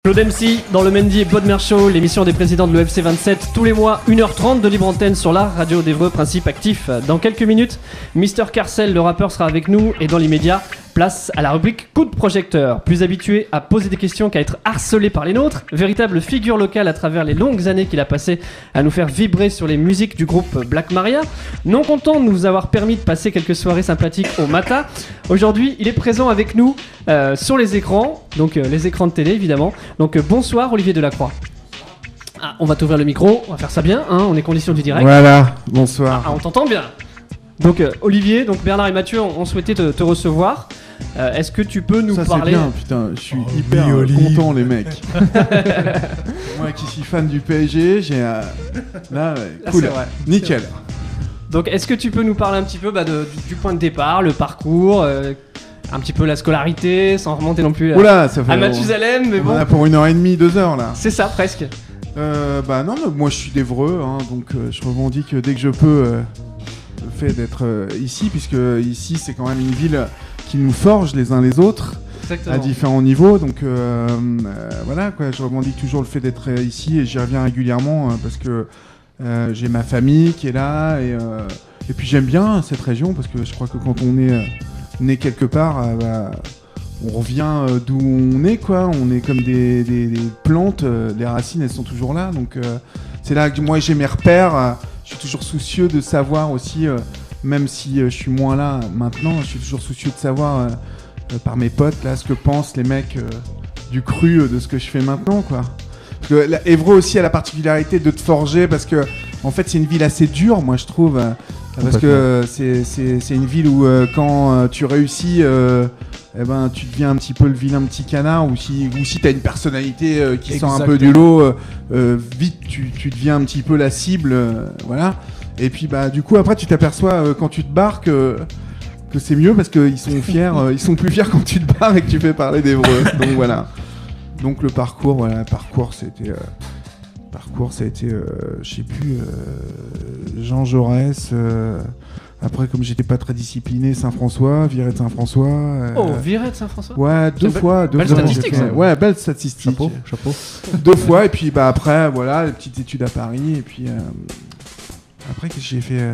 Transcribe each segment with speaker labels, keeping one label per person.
Speaker 1: Claude MC dans le Mendy et Bodmer Show, l'émission des présidents de l'UFC 27, tous les mois, 1h30 de libre antenne sur la radio d'Evreux, principe actif. Dans quelques minutes, Mister Carcel, le rappeur, sera avec nous et dans l'immédiat, place à la rubrique coup de projecteur. Plus habitué à poser des questions qu'à être harcelé par les nôtres, véritable figure locale à travers les longues années qu'il a passées à nous faire vibrer sur les musiques du groupe Black Maria. Non content de nous avoir permis de passer quelques soirées sympathiques au Mata, aujourd'hui il est présent avec nous sur les écrans, donc les écrans de télé évidemment. Donc bonsoir Olivier Delacroix. Ah, on va t'ouvrir le micro, on va faire ça bien, hein, on est conditions du direct.
Speaker 2: Voilà, bonsoir.
Speaker 1: Ah, on t'entend bien. Donc Olivier, donc Bernard et Mathieu ont souhaité te recevoir. Est-ce que tu peux nous parler...
Speaker 2: Ça c'est bien, putain, je suis hyper content les mecs. Moi qui suis fan du PSG, j'ai... Là, cool, nickel.
Speaker 1: Donc est-ce que tu peux nous parler un petit peu du point de départ, le parcours, un petit peu la scolarité, sans remonter non plus
Speaker 2: Oula, ça fait
Speaker 1: à Mathusalem, mais bon...
Speaker 2: On a pour 1h30, 2 heures là.
Speaker 1: C'est ça, presque.
Speaker 2: Non, moi je suis d'Evreux, hein, donc je revendique dès que je peux le fait d'être ici, puisque ici c'est quand même une ville qui nous forge les uns les autres. Exactement. À différents niveaux, donc voilà quoi, je revendique toujours le fait d'être ici et j'y reviens régulièrement parce que j'ai ma famille qui est là et puis j'aime bien cette région parce que je crois que quand on est né quelque part, on revient d'où on est quoi, on est comme des plantes, les racines elles sont toujours là, donc c'est là que moi j'ai mes repères, je suis toujours soucieux de savoir aussi, même si je suis moins là maintenant, je suis toujours soucieux de savoir par mes potes là ce que pensent les mecs du cru de ce que je fais maintenant quoi. Parce que Évreux aussi a la particularité de te forger parce que en fait c'est une ville assez dure moi je trouve, parce que c'est une ville où quand tu réussis tu deviens un petit peu le vilain petit canard, ou si t'as une personnalité qui sort un peu du lot, vite tu deviens un petit peu la cible, voilà. Et puis du coup après tu t'aperçois quand tu te barres que c'est mieux parce qu'ils sont fiers, ils sont plus fiers quand tu te barres et que tu fais parler d'Évreux. Donc voilà. Donc le parcours, ça a été, je sais plus, Jean Jaurès. Après, comme j'étais pas très discipliné, Saint-François, Viret de Saint-François.
Speaker 1: Viret de Saint-François.
Speaker 2: Ouais, deux fois.
Speaker 1: Belle statistique.
Speaker 2: Ouais, belle statistique.
Speaker 3: Chapeau.
Speaker 2: 2 fois, et puis après, voilà, les petites études à Paris, et puis après, qu'est-ce que j'ai fait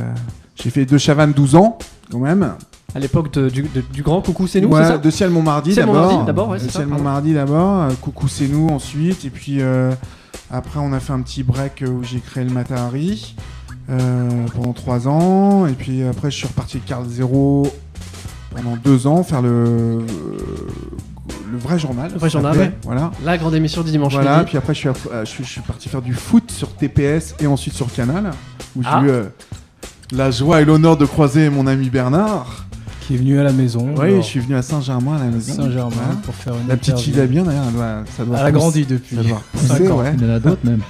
Speaker 2: j'ai fait de Chavannes 12 ans, quand même.
Speaker 1: À l'époque du grand Coucou c'est nous,
Speaker 2: ouais,
Speaker 1: c'est ça?
Speaker 2: De Ciel-Montmardi
Speaker 1: d'abord. Ouais,
Speaker 2: de Ciel-Montmardi d'abord, Coucou c'est nous ensuite, et puis après on a fait un petit break où j'ai créé le Matahari pendant 3 ans, et puis après je suis reparti de Carl Zero pendant 2 ans faire le vrai journal.
Speaker 1: Le vrai journal, ouais.
Speaker 2: Voilà.
Speaker 1: La grande émission du dimanche
Speaker 2: voilà,
Speaker 1: midi.
Speaker 2: puis après je suis parti faire du foot sur TPS et ensuite sur Canal, où j'ai eu la joie et l'honneur de croiser mon ami Bernard.
Speaker 3: Qui est venu à la maison.
Speaker 2: Oui, je suis venu à Saint-Germain à la maison.
Speaker 3: Saint-Germain pour faire une
Speaker 2: La petite fille va bien d'ailleurs, ça doit
Speaker 3: elle a grandi depuis.
Speaker 2: Ça doit pousser, ouais.
Speaker 3: Il y en a d'autres même.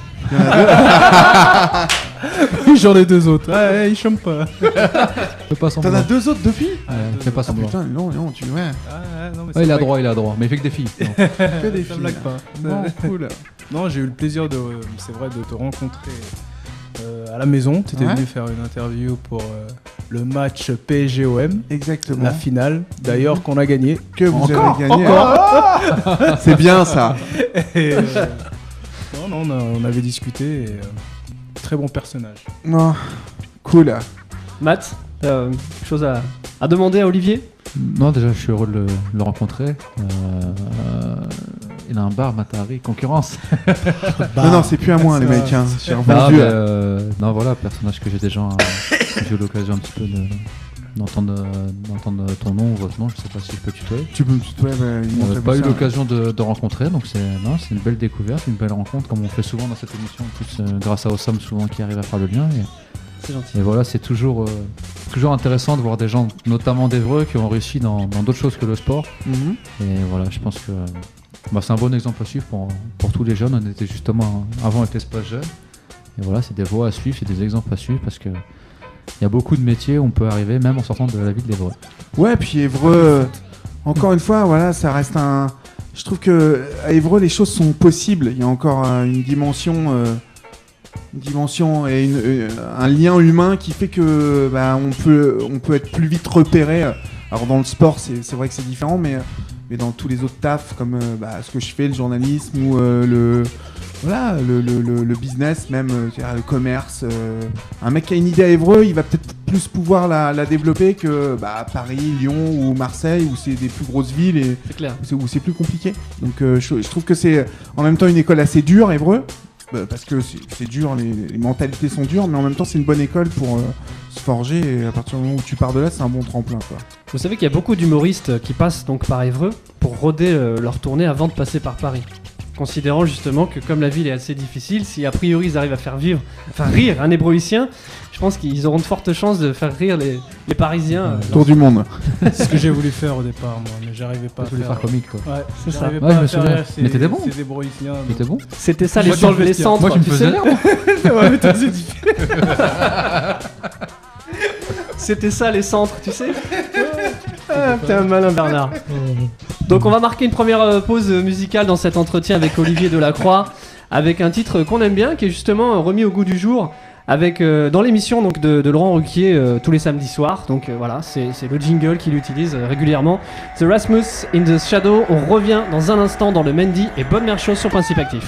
Speaker 3: J'en ai 2 autres. Ouais, ils chôment pas. Fais pas semblant.
Speaker 2: T'en as 2 autres depuis?
Speaker 3: Fais pas semblant.
Speaker 2: Putain, non, tu ouais.
Speaker 3: Il a droit, mais il fait que des filles.
Speaker 2: Que des filles.
Speaker 3: Blague pas.
Speaker 2: Bon, cool.
Speaker 3: Non, j'ai eu le plaisir c'est vrai, de te rencontrer à la maison. Tu étais venu faire une interview pour le match PSG-OM.
Speaker 2: Exactement.
Speaker 3: La finale, d'ailleurs, qu'on a gagné.
Speaker 2: Que vous
Speaker 3: encore,
Speaker 2: avez gagné.
Speaker 3: Encore.
Speaker 2: C'est bien ça.
Speaker 3: Et, non, on avait discuté. Et, très bon personnage.
Speaker 2: Oh, cool.
Speaker 1: Matt, chose à demander à Olivier?
Speaker 4: Non, déjà, je suis heureux de le rencontrer. Il a un bar, Matahari, concurrence.
Speaker 2: Non, c'est plus à moi, les mecs. Hein.
Speaker 4: Non, voilà, personnage que j'ai déjà eu l'occasion un petit peu d'entendre ton nom ou votre nom. Je sais pas si je peux tutoyer.
Speaker 2: Tu peux me tutoyer.
Speaker 4: On n'a pas eu l'occasion de rencontrer, donc c'est une belle découverte, une belle rencontre, comme on fait souvent dans cette émission, en plus, grâce à Ossam, souvent qui arrive à faire le lien.
Speaker 1: C'est gentil.
Speaker 4: Et voilà, c'est toujours intéressant de voir des gens, notamment d'Évreux, qui ont réussi dans d'autres choses que le sport. Et voilà, je pense que c'est un bon exemple à suivre pour tous les jeunes. On était justement avant avec l'espace jeune. Et voilà, c'est des voies à suivre, c'est des exemples à suivre, parce que il y a beaucoup de métiers où on peut arriver, même en sortant de la ville d'Évreux. Ouais, puis Évreux, encore une fois, voilà, ça reste un... Je trouve qu'à Évreux, les choses sont possibles. Il y a encore une dimension et un lien humain qui fait que on peut être plus vite repéré. Alors dans le sport, c'est vrai que c'est différent, mais
Speaker 2: mais dans tous les autres tafs comme ce que je fais, le journalisme ou le business même, le commerce. Un mec qui a une idée à Évreux, il va peut-être plus pouvoir la développer que Paris, Lyon ou Marseille, où c'est des plus grosses villes et
Speaker 1: c'est clair.
Speaker 2: Où c'est plus compliqué. Donc je trouve que c'est en même temps une école assez dure, Évreux. Parce que c'est dur, les mentalités sont dures, mais en même temps c'est une bonne école pour se forger, et à partir du moment où tu pars de là, c'est un bon tremplin, quoi.
Speaker 1: Vous savez qu'il y a beaucoup d'humoristes qui passent donc par Évreux pour roder leur tournée avant de passer par Paris. Considérant justement que comme la ville est assez difficile, si a priori ils arrivent à faire rire un hébroïcien, je pense qu'ils auront de fortes chances de faire rire les Parisiens.
Speaker 2: Tour du monde.
Speaker 3: C'est ce que j'ai voulu faire au départ, moi, mais j'arrivais pas à
Speaker 4: faire comique, quoi.
Speaker 3: Ouais,
Speaker 1: c'est ça.
Speaker 3: J'arrivais
Speaker 4: Ouais,
Speaker 3: pas
Speaker 4: je me
Speaker 3: à faire
Speaker 4: souviens.
Speaker 3: rire
Speaker 4: Mais t'étais bon.
Speaker 3: ces hébroïciens.
Speaker 4: T'étais bon.
Speaker 1: C'était ça
Speaker 3: Moi, dans le
Speaker 1: les
Speaker 3: vestiaire.
Speaker 1: centres.
Speaker 4: Moi, tu me
Speaker 1: tu
Speaker 4: faisais
Speaker 1: sais.
Speaker 4: l'air.
Speaker 3: Ouais, mais toi, c'est difficile.
Speaker 1: C'était ça les centres, tu sais. Ah, t'es un malin Bernard. Donc on va marquer une première pause musicale dans cet entretien avec Olivier Delacroix, avec un titre qu'on aime bien, qui est justement remis au goût du jour, avec dans l'émission donc de Laurent Ruquier tous les samedis soirs. Donc voilà, c'est le jingle qu'il utilise régulièrement. The Rasmus in the Shadow. On revient dans un instant dans le Mendy et bonne mère chose sur Principe Actif.